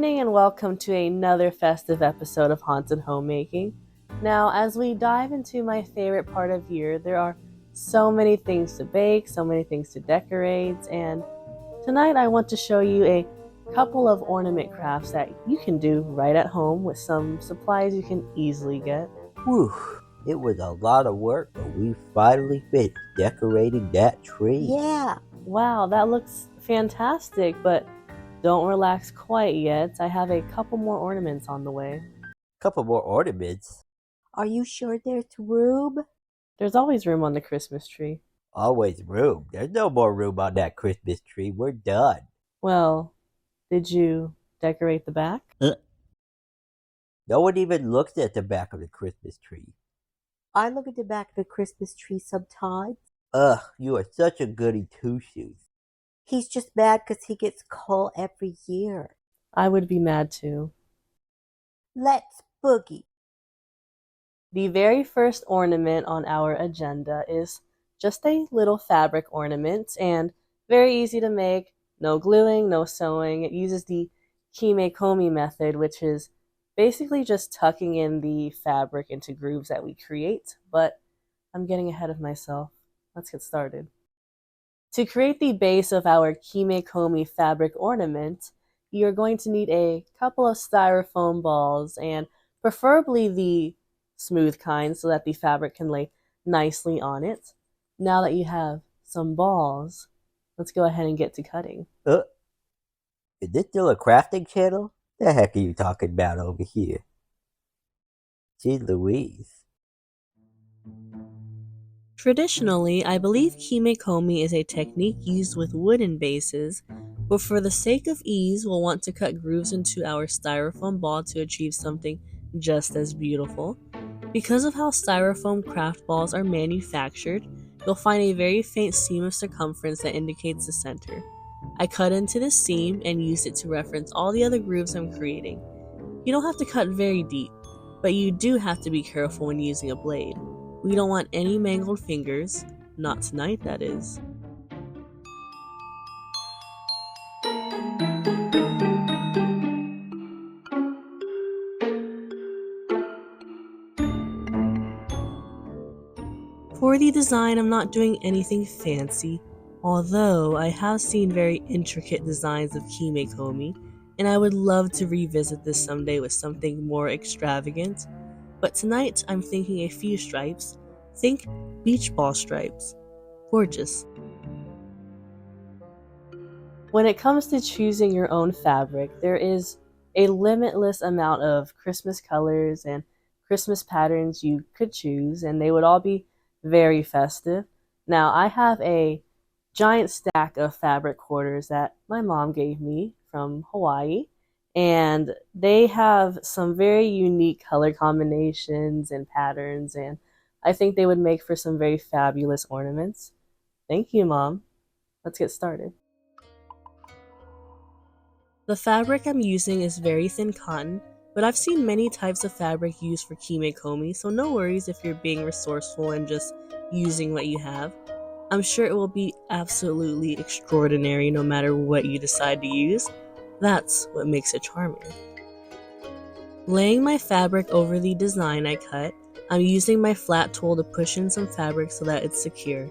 evening and welcome to another festive episode of Haunted Homemaking. Now, as we dive into my favorite part of year, there are so many things to bake, so many things to decorate, and tonight I want to show you a couple of ornament crafts that you can do right at home with some supplies you can easily get. Whew, it was a lot of work, but we finally finished decorating that tree. Yeah. Wow, that looks fantastic, but don't relax quite yet. I have a couple more ornaments on the way. Couple more ornaments. Are you sure there's room? There's always room on the Christmas tree. Always room. There's no more room on that Christmas tree. We're done. Well, did you decorate the back? No one even looks at the back of the Christmas tree. I look at the back of the Christmas tree sometimes. Ugh, you are such a goody two-shoes. He's just mad because he gets coal every year. I would be mad too. Let's boogie. The very first ornament on our agenda is just a little fabric ornament and very easy to make. No gluing, no sewing. It uses the Kimekomi method, which is basically just tucking in the fabric into grooves that we create, but I'm getting ahead of myself. Let's get started. To create the base of our Kimekomi fabric ornament, you're going to need a couple of styrofoam balls and preferably the smooth kind so that the fabric can lay nicely on it. Now that you have some balls, let's go ahead and get to cutting. Is this still a crafting channel? The heck are you talking about over here? Jeez Louise. Traditionally, I believe Kimekomi is a technique used with wooden bases, but for the sake of ease, we'll want to cut grooves into our styrofoam ball to achieve something just as beautiful. Because of how styrofoam craft balls are manufactured, you'll find a very faint seam of circumference that indicates the center. I cut into this seam and used it to reference all the other grooves I'm creating. You don't have to cut very deep, but you do have to be careful when using a blade. We don't want any mangled fingers. Not tonight, that is. For the design, I'm not doing anything fancy, although I have seen very intricate designs of Kimekomi, and I would love to revisit this someday with something more extravagant. But tonight, I'm thinking a few stripes. Think beach ball stripes. Gorgeous. When it comes to choosing your own fabric, there is a limitless amount of Christmas colors and Christmas patterns you could choose, and they would all be very festive. Now, I have a giant stack of fabric quarters that my mom gave me from Hawaii, and they have some very unique color combinations and patterns, and I think they would make for some very fabulous ornaments. Thank you, Mom. Let's get started. The fabric I'm using is very thin cotton, but I've seen many types of fabric used for Kimekomi, so no worries if you're being resourceful and just using what you have. I'm sure it will be absolutely extraordinary no matter what you decide to use. That's what makes it charming. Laying my fabric over the design I cut, I'm using my flat tool to push in some fabric so that it's secure.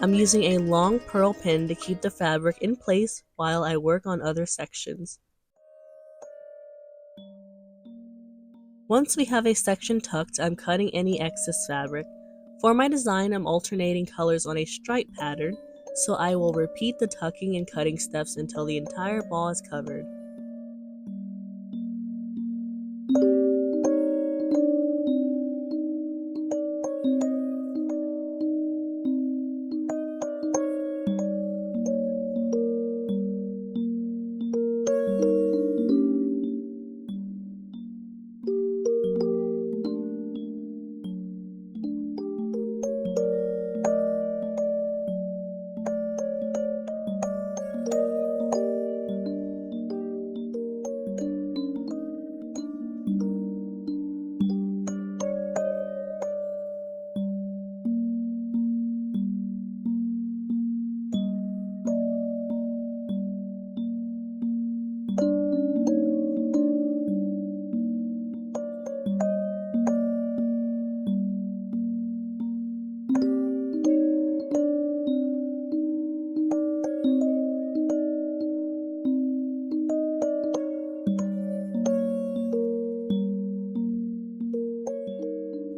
I'm using a long pearl pin to keep the fabric in place while I work on other sections. Once we have a section tucked, I'm cutting any excess fabric. For my design, I'm alternating colors on a stripe pattern, so I will repeat the tucking and cutting steps until the entire ball is covered.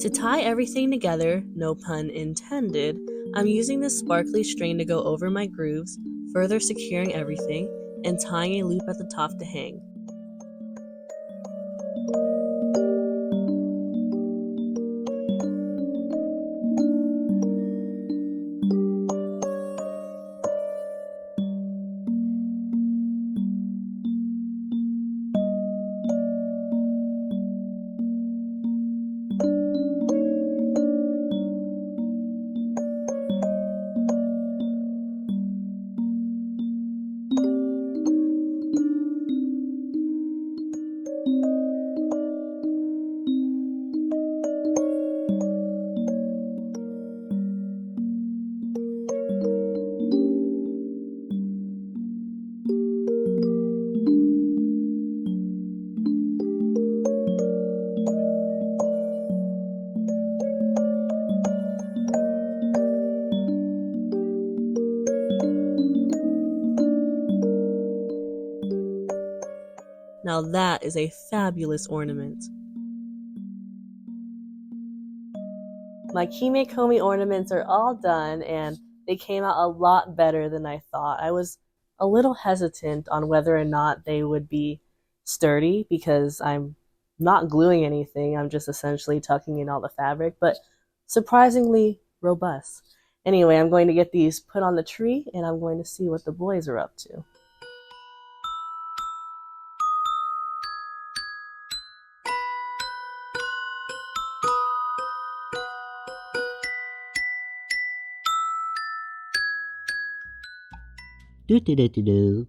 To tie everything together, no pun intended, I'm using this sparkly string to go over my grooves, further securing everything, and tying a loop at the top to hang. Now that is a fabulous ornament. My Kimekomi ornaments are all done and they came out a lot better than I thought. I was a little hesitant on whether or not they would be sturdy because I'm not gluing anything. I'm just essentially tucking in all the fabric, but surprisingly robust. Anyway, I'm going to get these put on the tree and I'm going to see what the boys are up to. Do.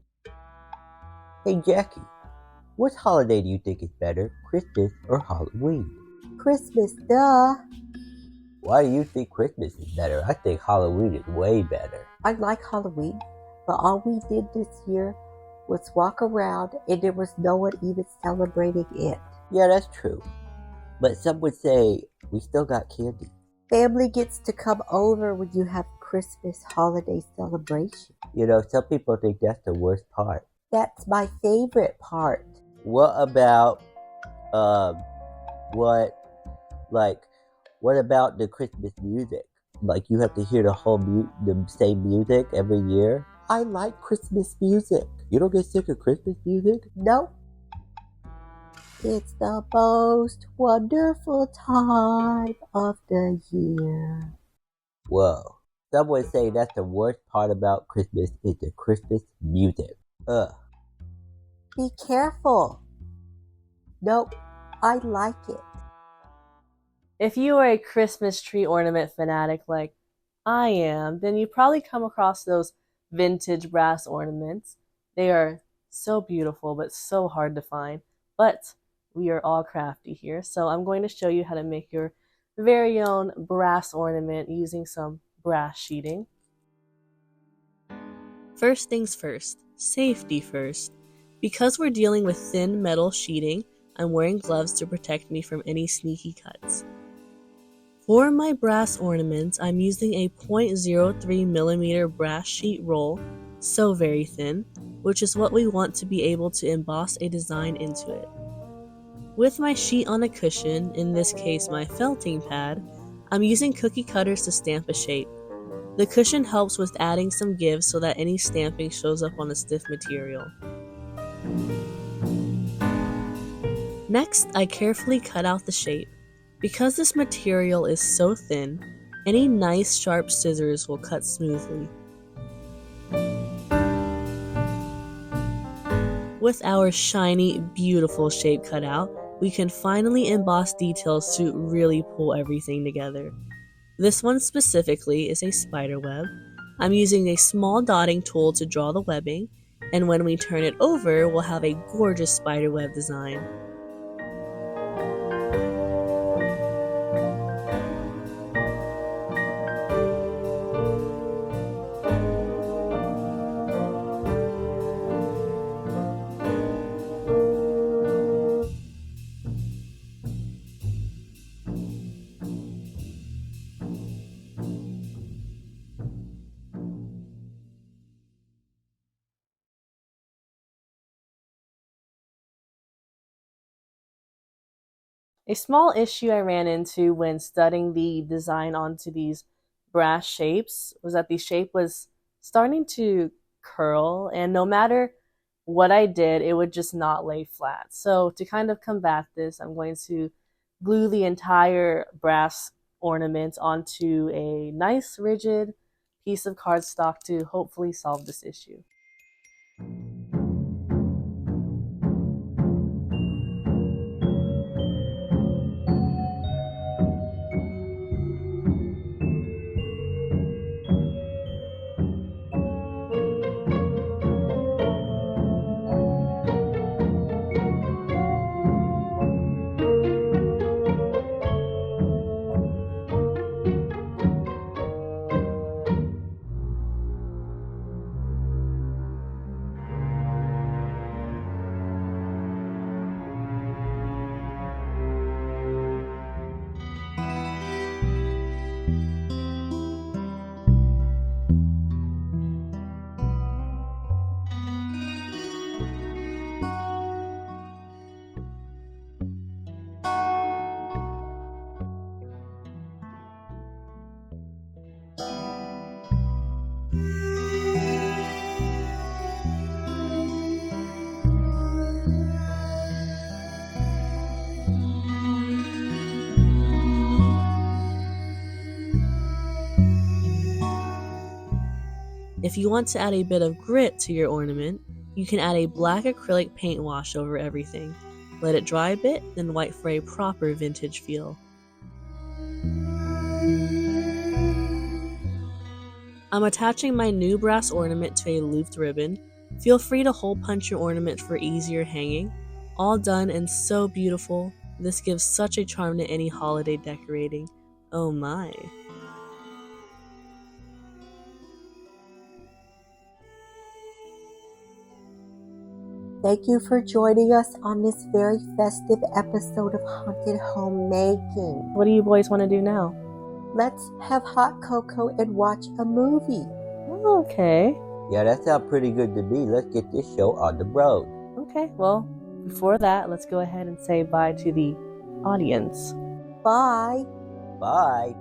Hey Jackie, what holiday do you think is better, Christmas or Halloween? Christmas, duh. Why do you think Christmas is better? I think Halloween is way better. I like Halloween, but all we did this year was walk around and there was no one even celebrating it. Yeah, that's true. But some would say we still got candy. Family gets to come over when you have Christmas holiday celebration. You know, some people think that's the worst part. That's my favorite part. What about, what about the Christmas music? Like you have to hear the same music every year? I like Christmas music. You don't get sick of Christmas music? Nope. It's the most wonderful time of the year. Whoa. Some would say that's the worst part about Christmas is the Christmas music. Ugh. Be careful. Nope, I like it. If you are a Christmas tree ornament fanatic like I am, then you probably come across those vintage brass ornaments. They are so beautiful, but so hard to find. But we are all crafty here, so I'm going to show you how to make your very own brass ornament using some brass sheeting. First things first, safety first. Because we're dealing with thin metal sheeting, I'm wearing gloves to protect me from any sneaky cuts. For my brass ornaments, I'm using a 0.03mm brass sheet roll, so very thin, which is what we want to be able to emboss a design into it. With my sheet on a cushion, in this case my felting pad, I'm using cookie cutters to stamp a shape. The cushion helps with adding some give so that any stamping shows up on the stiff material. Next, I carefully cut out the shape. Because this material is so thin, any nice sharp scissors will cut smoothly. With our shiny, beautiful shape cut out, we can finally emboss details to really pull everything together. This one specifically is a spider web. I'm using a small dotting tool to draw the webbing, and when we turn it over, we'll have a gorgeous spider web design. A small issue I ran into when studying the design onto these brass shapes was that the shape was starting to curl, and no matter what I did, it would just not lay flat. So, to kind of combat this, I'm going to glue the entire brass ornament onto a nice rigid piece of cardstock to hopefully solve this issue. If you want to add a bit of grit to your ornament, you can add a black acrylic paint wash over everything. Let it dry a bit, then wipe for a proper vintage feel. I'm attaching my new brass ornament to a looped ribbon. Feel free to hole punch your ornament for easier hanging. All done and so beautiful. This gives such a charm to any holiday decorating. Oh my. Thank you for joining us on this very festive episode of Haunted Homemaking. What do you boys want to do now? Let's have hot cocoa and watch a movie. Oh, okay. Yeah, that sounds pretty good to me. Let's get this show on the road. Okay, well, before that, let's go ahead and say bye to the audience. Bye. Bye.